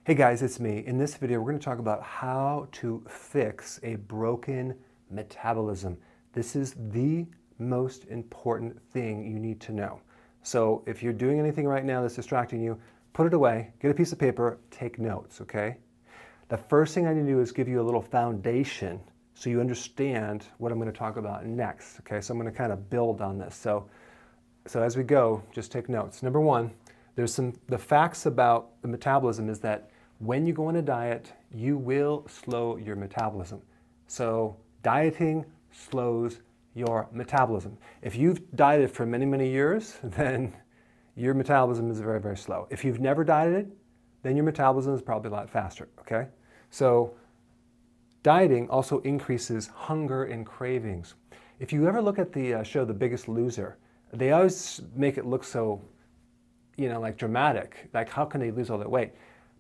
Hey guys, it's me. In this video, we're going to talk about how to fix a broken metabolism. This is the most important thing you need to know. So if you're doing anything right now that's distracting you, put it away, get a piece of paper, take notes, okay? The first thing I need to do is give you a little foundation so you understand what I'm going to talk about next, okay? So I'm going to kind of build on this. So as we go, just take notes. Number one, the facts about the metabolism is that when you go on a diet, you will slow your metabolism. So dieting slows your metabolism. If you've dieted for many, many years, then your metabolism is very, very slow. If you've never dieted, then your metabolism is probably a lot faster, okay? So dieting also increases hunger and cravings. If you ever look at the show The Biggest Loser, they always make it look so, like dramatic. Like, how can they lose all that weight?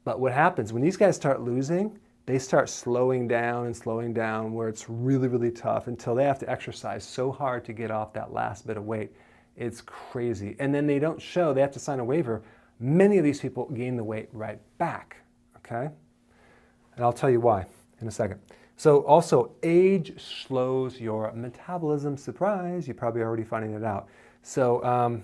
But what happens when these guys start losing, they start slowing down where it's really, really tough until they have to exercise so hard to get off that last bit of weight. It's crazy. And then they don't show, they have to sign a waiver. Many of these people gain the weight right back, okay? And I'll tell you why in a second. So also, age slows your metabolism. Surprise, you're probably already finding it out. So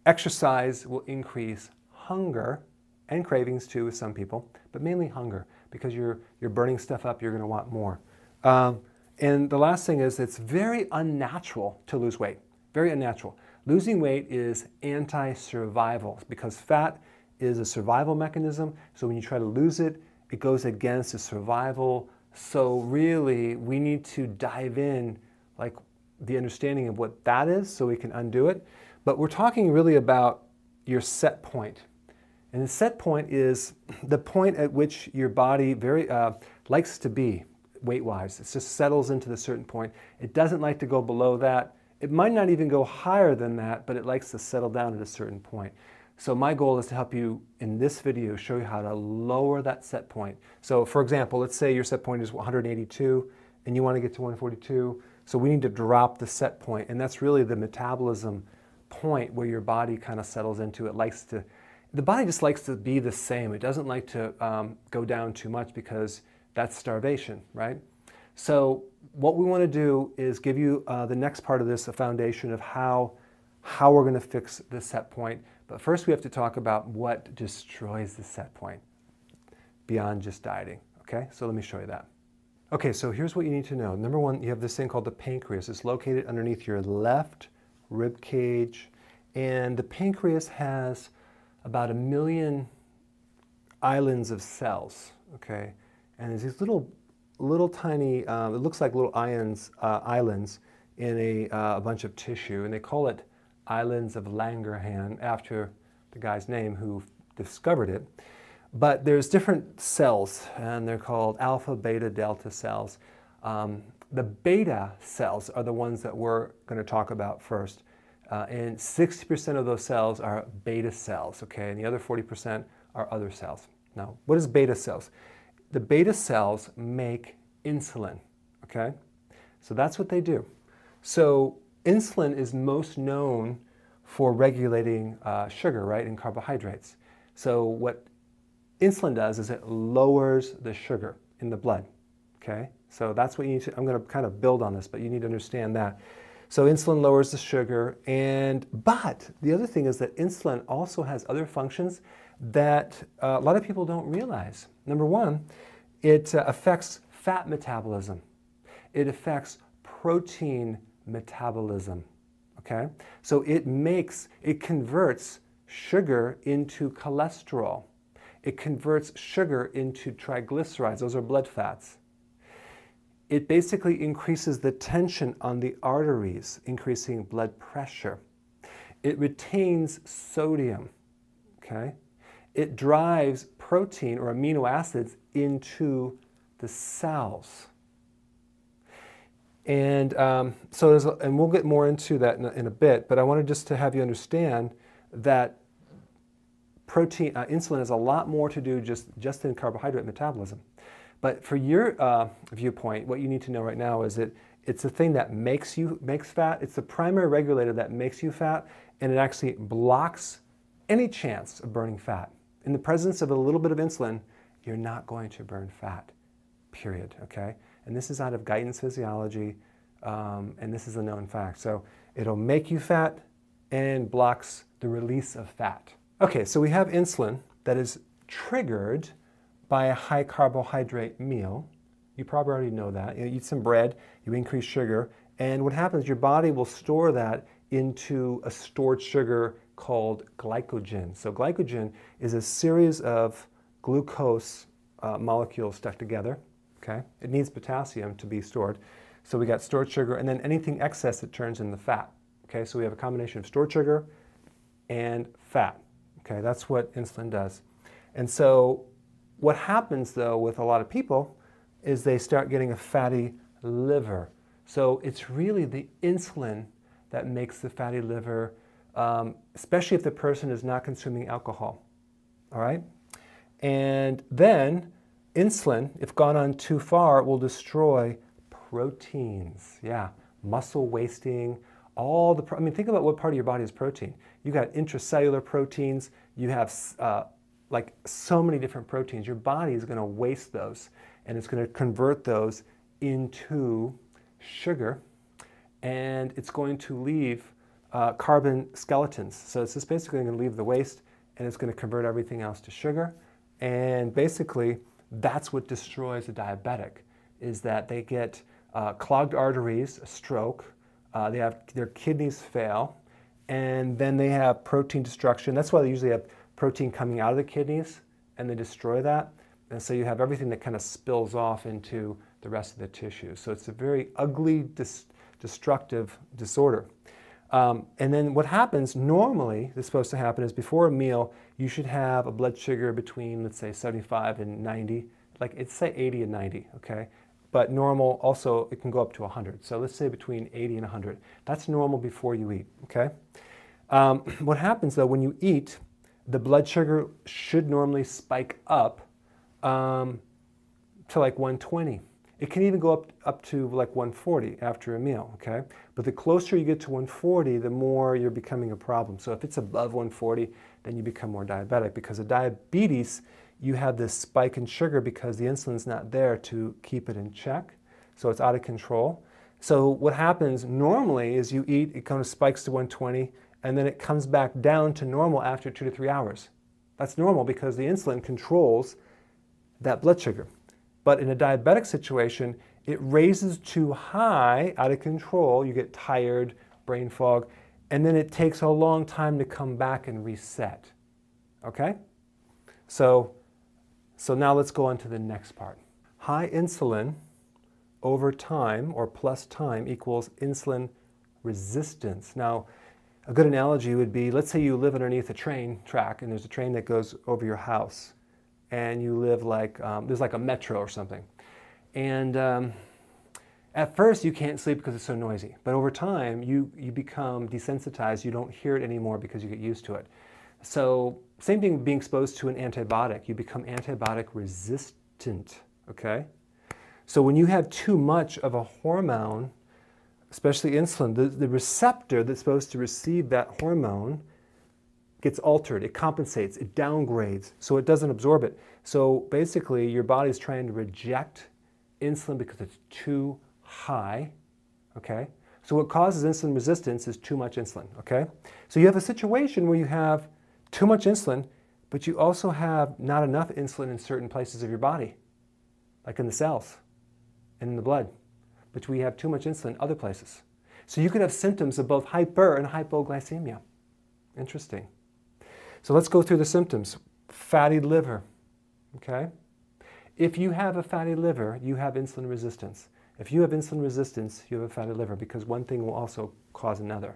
exercise will increase hunger and cravings too with some people, but mainly hunger, because you're burning stuff up, you're going to want more. And the last thing is it's very unnatural to lose weight, very unnatural. Losing weight is anti-survival because fat is a survival mechanism. So when you try to lose it, it goes against the survival. So really, we need to dive in, like the understanding of what that is so we can undo it. But we're talking really about your set point. And the set point is the point at which your body very likes to be weight-wise. It just settles into a certain point. It doesn't like to go below that. It might not even go higher than that, but it likes to settle down at a certain point. So my goal is to help you in this video show you how to lower that set point. So for example, let's say your set point is 182 and you want to get to 142. So we need to drop the set point, and that's really the metabolism point where your body kind of settles into. The body just likes to be the same. It doesn't like to go down too much because that's starvation, right? So what we want to do is give you the next part of this, a foundation of how we're going to fix the set point. But first we have to talk about what destroys the set point beyond just dieting, okay? So let me show you that. Okay, so here's what you need to know. Number one, you have this thing called the pancreas. It's located underneath your left rib cage, and the pancreas has about 1 million islands of cells, okay? And there's these little tiny, it looks like little islands in a bunch of tissue, and they call it islands of Langerhans after the guy's name who discovered it. But there's different cells, and they're called alpha, beta, delta cells. The beta cells are the ones that we're going to talk about first. And 60% of those cells are beta cells, okay? And the other 40% are other cells. Now, what is beta cells? The beta cells make insulin, okay? So that's what they do. So insulin is most known for regulating sugar, right, and carbohydrates. So what insulin does is it lowers the sugar in the blood, okay? So that's what you need to, I'm going to kind of build on this, but you need to understand that. So insulin lowers the sugar, but the other thing is that insulin also has other functions that a lot of people don't realize. Number one, it affects fat metabolism. It affects protein metabolism, okay? So it converts sugar into cholesterol. It converts sugar into triglycerides. Those are blood fats. It basically increases the tension on the arteries, increasing blood pressure. It retains sodium, okay? It drives protein or amino acids into the cells. And and we'll get more into that in a bit, but I wanted just to have you understand that insulin has a lot more to do just in carbohydrate metabolism. But for your viewpoint, what you need to know right now is that it's the thing that makes fat. It's the primary regulator that makes you fat, and it actually blocks any chance of burning fat. In the presence of a little bit of insulin, you're not going to burn fat, period, okay? And this is out of Guyton's physiology, and this is a known fact. So it'll make you fat and blocks the release of fat. Okay, so we have insulin that is triggered by a high carbohydrate meal. You probably already know that. You eat some bread, you increase sugar, and what happens, your body will store that into a stored sugar called glycogen. So glycogen is a series of glucose molecules stuck together, okay? It needs potassium to be stored. So we got stored sugar, and then anything excess it turns into fat, okay? So we have a combination of stored sugar and fat, okay? That's what insulin does. And so what happens, though, with a lot of people is they start getting a fatty liver. So it's really the insulin that makes the fatty liver, especially if the person is not consuming alcohol, all right? And then insulin, if gone on too far, will destroy proteins. Yeah, muscle wasting, all the, I mean, think about what part of your body is protein. You got intracellular proteins, you have like so many different proteins. Your body is going to waste those, and it's going to convert those into sugar, and it's going to leave carbon skeletons. So it's just basically going to leave the waste, and it's going to convert everything else to sugar. And basically, that's what destroys a diabetic, is that they get clogged arteries, a stroke, they have their kidneys fail, and then they have protein destruction. That's why they usually have protein coming out of the kidneys, and they destroy that. And so you have everything that kind of spills off into the rest of the tissue. So it's a very ugly, destructive disorder. And then what happens normally, that's supposed to happen, is before a meal, you should have a blood sugar between, let's say, 75 and 90. Like, it's say 80 and 90, okay? But normal, also, it can go up to 100. So let's say between 80 and 100. That's normal before you eat, okay? What happens, though, when you eat, the blood sugar should normally spike up to like 120. It can even go up to like 140 after a meal, okay? But the closer you get to 140, the more you're becoming a problem. So if it's above 140, then you become more diabetic, because of diabetes, you have this spike in sugar because the insulin's not there to keep it in check. So it's out of control. So what happens normally is you eat, it kind of spikes to 120, and then it comes back down to normal after 2 to 3 hours. That's normal because the insulin controls that blood sugar. But in a diabetic situation, it raises too high, out of control, you get tired, brain fog, and then it takes a long time to come back and reset, okay? So now let's go on to the next part. High insulin over time, or plus time, equals insulin resistance. Now, a good analogy would be, let's say you live underneath a train track, and there's a train that goes over your house, and you live like, there's like a metro or something. And at first you can't sleep because it's so noisy, but over time you become desensitized, you don't hear it anymore because you get used to it. So same thing being exposed to an antibiotic, you become antibiotic resistant, okay? So when you have too much of a hormone, especially insulin, the receptor that's supposed to receive that hormone gets altered, it compensates, it downgrades, so it doesn't absorb it. So basically your body's trying to reject insulin because it's too high, okay? So what causes insulin resistance is too much insulin, okay? So you have a situation where you have too much insulin, but you also have not enough insulin in certain places of your body, like in the cells and in the blood, but we have too much insulin in other places. So you could have symptoms of both hyper and hypoglycemia. Interesting. So let's go through the symptoms. Fatty liver, okay? If you have a fatty liver, you have insulin resistance. If you have insulin resistance, you have a fatty liver, because one thing will also cause another.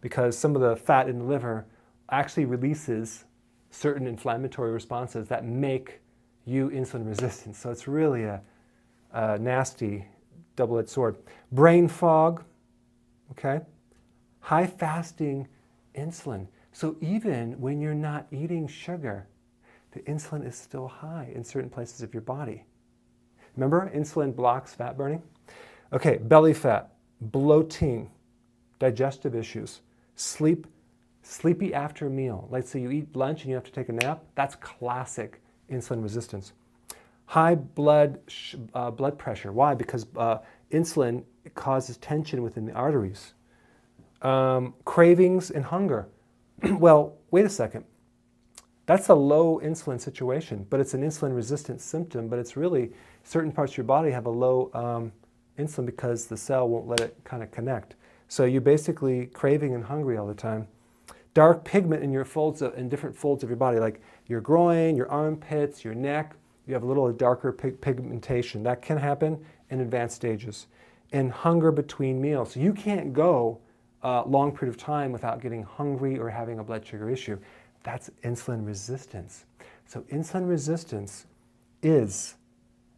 Because some of the fat in the liver actually releases certain inflammatory responses that make you insulin resistant. So it's really a nasty double-edged sword. Brain fog, okay? High fasting insulin. So even when you're not eating sugar, the insulin is still high in certain places of your body. Remember, insulin blocks fat burning? Okay, belly fat, bloating, digestive issues, sleepy after a meal. Like say you eat lunch and you have to take a nap, that's classic insulin resistance. High blood pressure. Why? Because insulin causes tension within the arteries. Cravings and hunger. Well, wait a second. That's a low insulin situation, but it's an insulin resistant symptom, but it's really certain parts of your body have a low insulin because the cell won't let it kind of connect. So you're basically craving and hungry all the time. Dark pigment in your in different folds of your body, like your groin, your armpits, your neck. You have a little darker pigmentation. That can happen in advanced stages. And hunger between meals. So you can't go a long period of time without getting hungry or having a blood sugar issue. That's insulin resistance. So insulin resistance is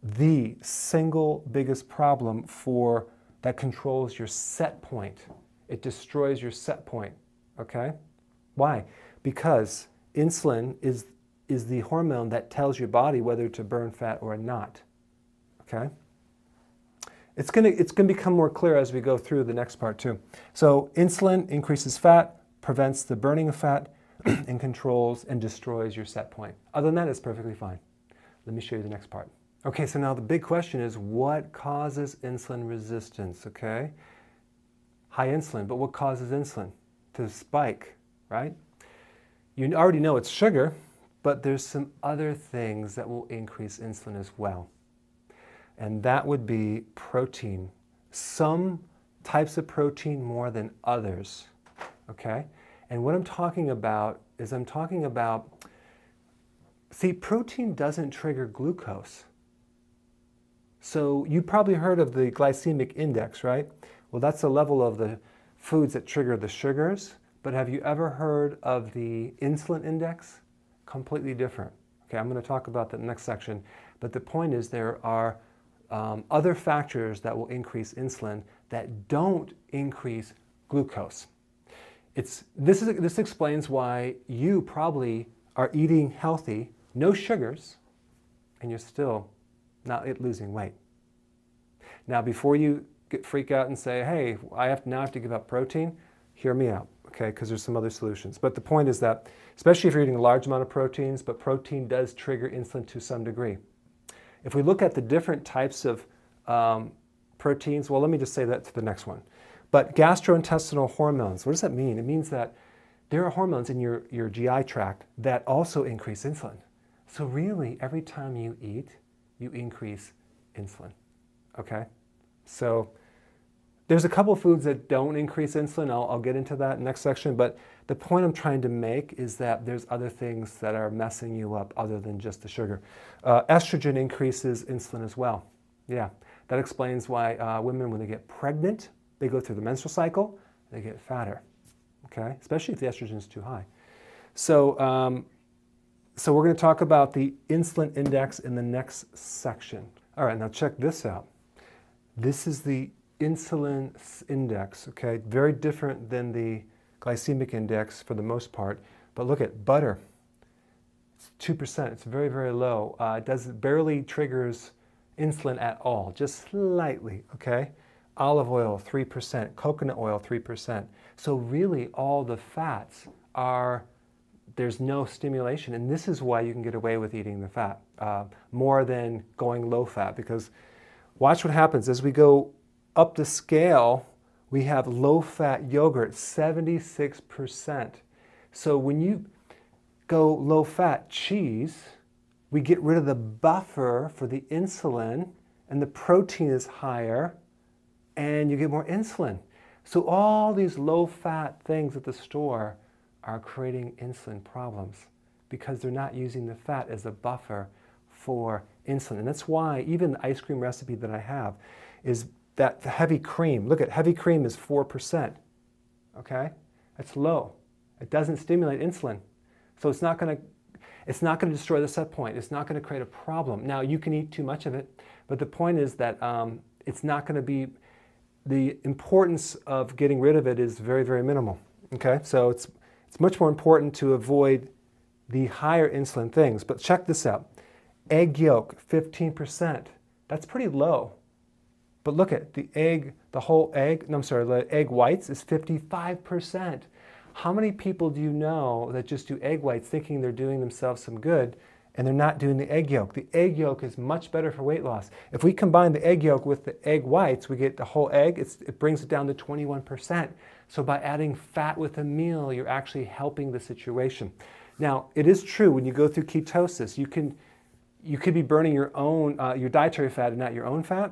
the single biggest problem that controls your set point. It destroys your set point, okay? Why? Because insulin is the hormone that tells your body whether to burn fat or not, okay? It's gonna become more clear as we go through the next part too. So insulin increases fat, prevents the burning of fat, and controls and destroys your set point. Other than that, it's perfectly fine. Let me show you the next part. Okay, so now the big question is, what causes insulin resistance, okay? High insulin, but what causes insulin to spike, right? You already know it's sugar, but there's some other things that will increase insulin as well. And that would be protein. Some types of protein more than others, okay? And what I'm talking about is see, protein doesn't trigger glucose. So you probably heard of the glycemic index, right? Well, that's the level of the foods that trigger the sugars. But have you ever heard of the insulin index? Completely different. Okay, I'm going to talk about that in the next section. But the point is there are other factors that will increase insulin that don't increase glucose. This explains why you probably are eating healthy, no sugars, and you're still not losing weight. Now, before you freak out and say, hey, now I have to give up protein, hear me out, okay, because there's some other solutions. But the point is that, especially if you're eating a large amount of proteins, but protein does trigger insulin to some degree. If we look at the different types of proteins, well, let me just say that to the next one. But gastrointestinal hormones, what does that mean? It means that there are hormones in your GI tract that also increase insulin. So really, every time you eat, you increase insulin, okay? So there's a couple of foods that don't increase insulin. I'll get into that in the next section, but the point I'm trying to make is that there's other things that are messing you up other than just the sugar. Estrogen increases insulin as well. Yeah, that explains why women, when they get pregnant, they go through the menstrual cycle, they get fatter, okay? Especially if the estrogen is too high. So, so we're going to talk about the insulin index in the next section. All right, now check this out. This is the insulin index, okay? Very different than the glycemic index for the most part. But look at butter. It's 2%. It's very, very low. It barely triggers insulin at all, just slightly, okay? Olive oil, 3%. Coconut oil, 3%. So really all the fats there's no stimulation. And this is why you can get away with eating the fat more than going low fat, because watch what happens as we go up the scale. We have low-fat yogurt, 76%. So when you go low-fat cheese, we get rid of the buffer for the insulin, and the protein is higher, and you get more insulin. So all these low-fat things at the store are creating insulin problems because they're not using the fat as a buffer for insulin. And that's why even the ice cream recipe that I have is that the heavy cream. Look at heavy cream is 4%, okay? That's low. It doesn't stimulate insulin. So it's not going to destroy the set point. It's not going to create a problem. Now, you can eat too much of it, but the point is that it's not going to be, the importance of getting rid of it is very, very minimal, okay? So it's much more important to avoid the higher insulin things. But check this out. Egg yolk, 15%. That's pretty low. But look at the egg, the whole egg, no, I'm sorry, the egg whites is 55%. How many people do you know that just do egg whites thinking they're doing themselves some good, and they're not doing the egg yolk. The egg yolk is much better for weight loss. If we combine the egg yolk with the egg whites, we get the whole egg. It brings it down to 21%. So by adding fat with a meal, you're actually helping the situation. Now, it is true when you go through ketosis, you could be burning your own your dietary fat and not your own fat,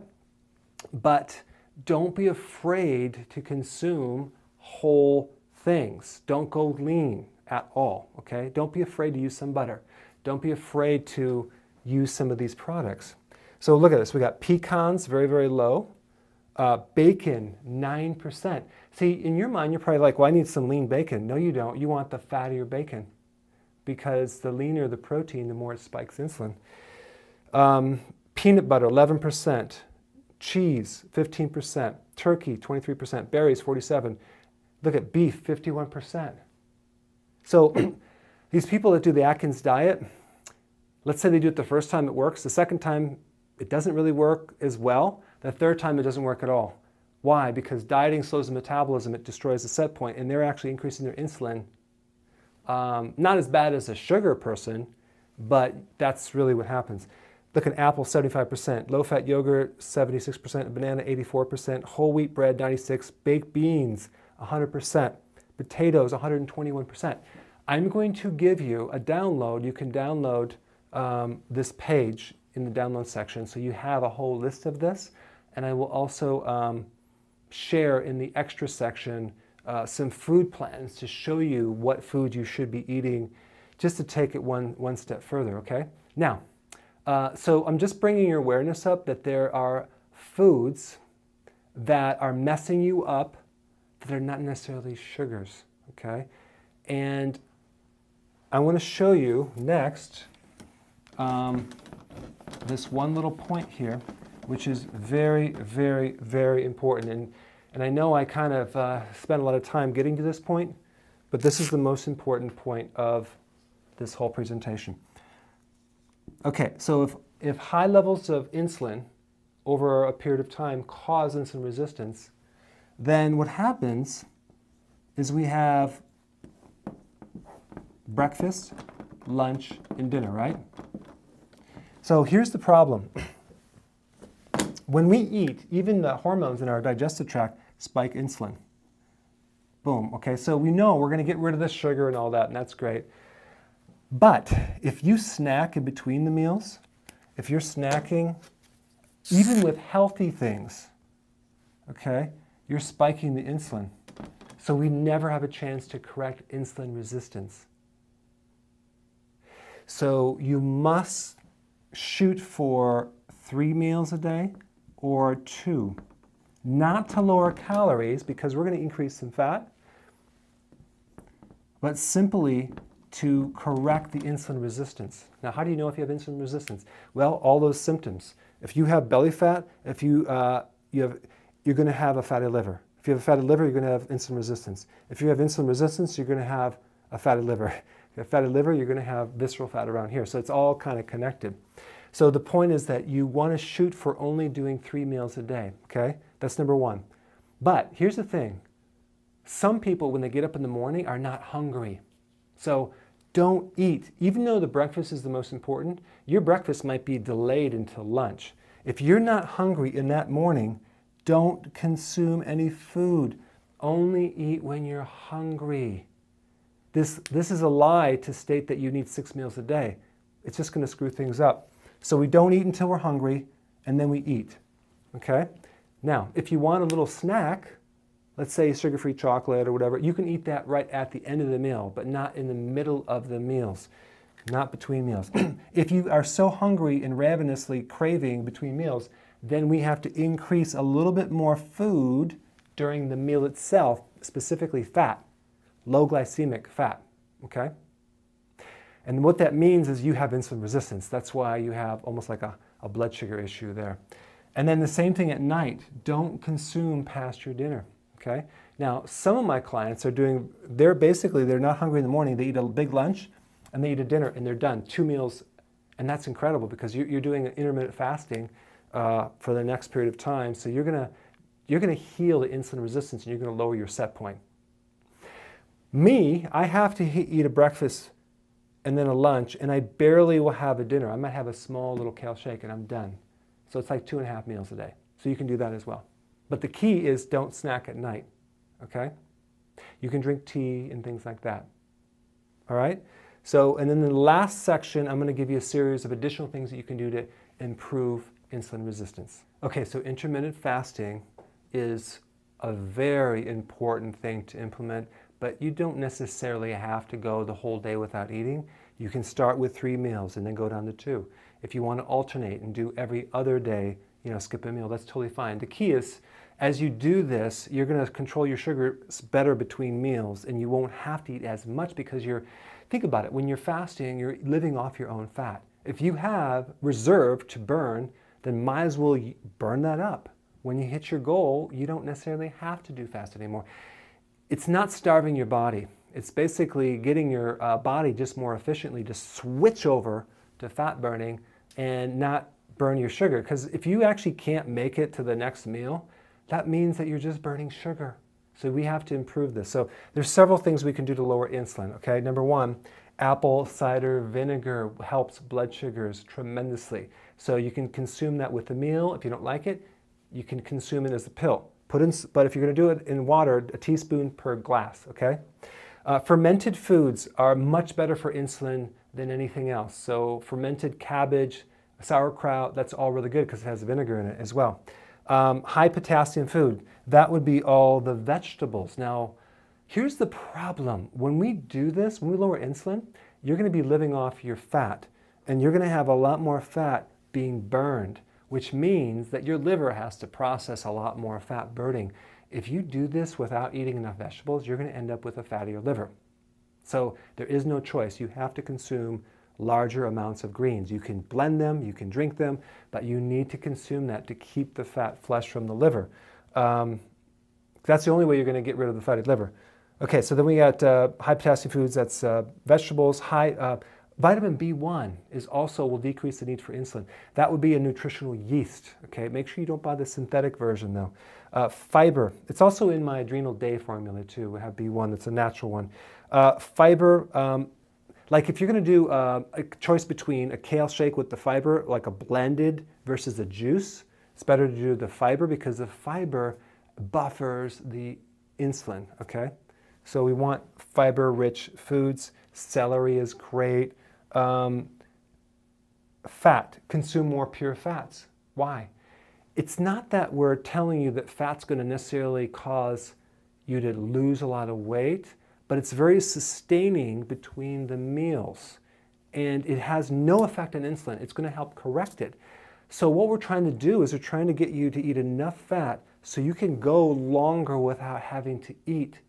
but don't be afraid to consume whole things. Don't go lean at all, okay? Don't be afraid to use some butter. Don't be afraid to use some of these products. So look at this. We got pecans, very, very low. Bacon, 9%. See, in your mind, you're probably like, well, I need some lean bacon. No, you don't. You want the fattier bacon because the leaner the protein, the more it spikes insulin. Peanut butter, 11%. Cheese, 15%. Turkey, 23%. Berries, 47%. Look at beef, 51%. So these people that do the Atkins diet, let's say they do it the first time, it works. The second time, it doesn't really work as well. The third time, it doesn't work at all. Why? Because dieting slows the metabolism, it destroys the set point, and they're actually increasing their insulin. Not as bad as a sugar person, but that's really what happens. Look at apple, 75%, low-fat yogurt, 76%, banana, 84%, whole wheat bread, 96%, baked beans, 100%, potatoes, 121%. I'm going to give you a download. You can download this page in the download section, so you have a whole list of this, and I will also share in the extra section some food plans to show you what food you should be eating, just to take it one step further, okay? Now, so I'm just bringing your awareness up that there are foods that are messing you up that are not necessarily sugars, okay? And I want to show you next this one little point here, which is very, very, very important. And I know I kind of spent a lot of time getting to this point, but this is the most important point of this whole presentation. Okay, so if high levels of insulin over a period of time cause insulin resistance, then what happens is we have breakfast, lunch, and dinner, right? So here's the problem. When we eat, even the hormones in our digestive tract spike insulin. Boom, okay, so we know we're going to get rid of the sugar and all that, and that's great. But if you snack in between the meals, if you're snacking, even with healthy things, okay, you're spiking the insulin. So we never have a chance to correct insulin resistance. So you must shoot for 3 meals a day or 2. Not to lower calories, because we're going to increase some fat, but simply to correct the insulin resistance. Now, how do you know if you have insulin resistance? Well, all those symptoms. If you have belly fat, if you're going to have a fatty liver. If you have a fatty liver, you're going to have insulin resistance. If you have insulin resistance, you're going to have a fatty liver. If you have fatty liver, you're going to have visceral fat around here. So it's all kind of connected. So the point is that you want to shoot for only doing 3 meals a day, okay? That's number one. But here's the thing. Some people, when they get up in the morning, are not hungry. So don't eat. Even though the breakfast is the most important, your breakfast might be delayed until lunch. If you're not hungry in that morning, don't consume any food. Only eat when you're hungry. This is a lie to state that you need 6 meals a day. It's just going to screw things up. So we don't eat until we're hungry, and then we eat, okay? Now, if you want a little snack, let's say sugar-free chocolate or whatever, you can eat that right at the end of the meal, but not in the middle of the meals, not between meals. If you are so hungry and ravenously craving between meals, then we have to increase a little bit more food during the meal itself, specifically fat, low glycemic fat, okay? And what that means is you have insulin resistance. That's why you have almost like a blood sugar issue there. And then the same thing at night. Don't consume past your dinner, okay? Now, some of my clients are doing, they're not hungry in the morning. They eat a big lunch and they eat a dinner and they're done, 2 meals. And that's incredible because you're doing an intermittent fasting for the next period of time. So you're gonna heal the insulin resistance and you're gonna lower your set point. Me, I have to eat a breakfast and then a lunch, and I barely will have a dinner. I might have a small little kale shake and I'm done. So it's like 2.5 meals a day. So you can do that as well. But the key is don't snack at night, okay? You can drink tea and things like that, all right? So, and then the last section, I'm going to give you a series of additional things that you can do to improve insulin resistance. Okay, so intermittent fasting is a very important thing to implement, but you don't necessarily have to go the whole day without eating. You can start with 3 meals and then go down to 2. If you want to alternate and do every other day, you know, skip a meal, that's totally fine. The key is, as you do this, you're going to control your sugars better between meals, and you won't have to eat as much because think about it, when you're fasting, you're living off your own fat. If you have reserve to burn, then might as well burn that up. When you hit your goal, you don't necessarily have to do fast anymore. It's not starving your body. It's basically getting your body just more efficiently to switch over to fat burning and not burn your sugar. Because if you actually can't make it to the next meal, that means that you're just burning sugar. So we have to improve this. So there's several things we can do to lower insulin, okay? Number 1, apple cider vinegar helps blood sugars tremendously. So you can consume that with a meal. If you don't like it, you can consume it as a pill. But if you're going to do it in water, a teaspoon per glass, okay? Fermented foods are much better for insulin than anything else. So fermented cabbage, sauerkraut, that's all really good because it has vinegar in it as well. High potassium food, that would be all the vegetables. Now, here's the problem. When we do this, when we lower insulin, you're going to be living off your fat, and you're going to have a lot more fat being burned, which means that your liver has to process a lot more fat burning. If you do this without eating enough vegetables, you're going to end up with a fattier liver. So there is no choice. You have to consume larger amounts of greens. You can blend them, you can drink them, but you need to consume that to keep the fat flush from the liver. That's the only way you're going to get rid of the fatty liver. Okay, so then we got high potassium foods, that's vegetables. Vitamin B1 will decrease the need for insulin. That would be a nutritional yeast. Okay, make sure you don't buy the synthetic version though. Fiber, it's also in my Adrenal Day formula too. We have B1, that's a natural one. Fiber, like if you're going to do a choice between a kale shake with the fiber, like a blended versus a juice, it's better to do the fiber because the fiber buffers the insulin, okay? So we want fiber-rich foods. Celery is great. Fat, consume more pure fats. Why? It's not that we're telling you that fat's going to necessarily cause you to lose a lot of weight, but it's very sustaining between the meals. And it has no effect on insulin. It's going to help correct it. So what we're trying to do is we're trying to get you to eat enough fat so you can go longer without having to eat.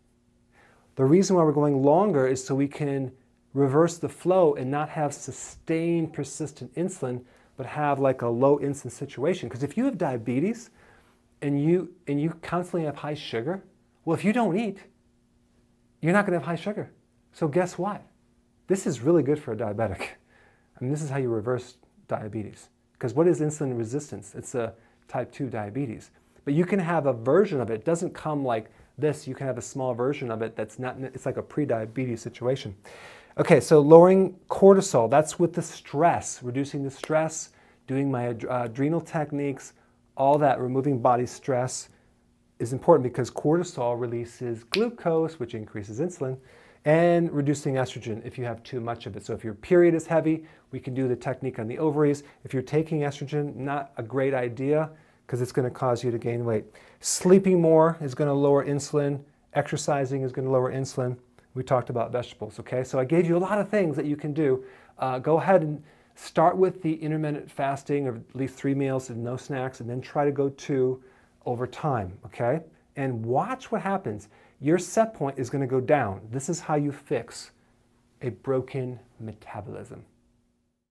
The reason why we're going longer is so we can reverse the flow and not have sustained persistent insulin, but have like a low insulin situation. Because if you have diabetes and you constantly have high sugar, well, if you don't eat, you're not going to have high sugar. So guess what? This is really good for a diabetic. I mean, this is how you reverse diabetes. Because what is insulin resistance? It's a type 2 diabetes. But you can have a version of it. It doesn't come like this. You can have a small version of it that's not, it's like a pre-diabetes situation. Okay, so lowering cortisol, that's with the stress, reducing the stress, doing my adrenal techniques, all that, removing body stress is important because cortisol releases glucose, which increases insulin, and reducing estrogen if you have too much of it. So if your period is heavy, we can do the technique on the ovaries. If you're taking estrogen, not a great idea because it's going to cause you to gain weight. Sleeping more is going to lower insulin. Exercising is going to lower insulin. We talked about vegetables, okay? So I gave you a lot of things that you can do. Go ahead and start with the intermittent fasting of at least 3 meals and no snacks, and then try to go 2 over time, okay? And watch what happens. Your set point is going to go down. This is how you fix a broken metabolism.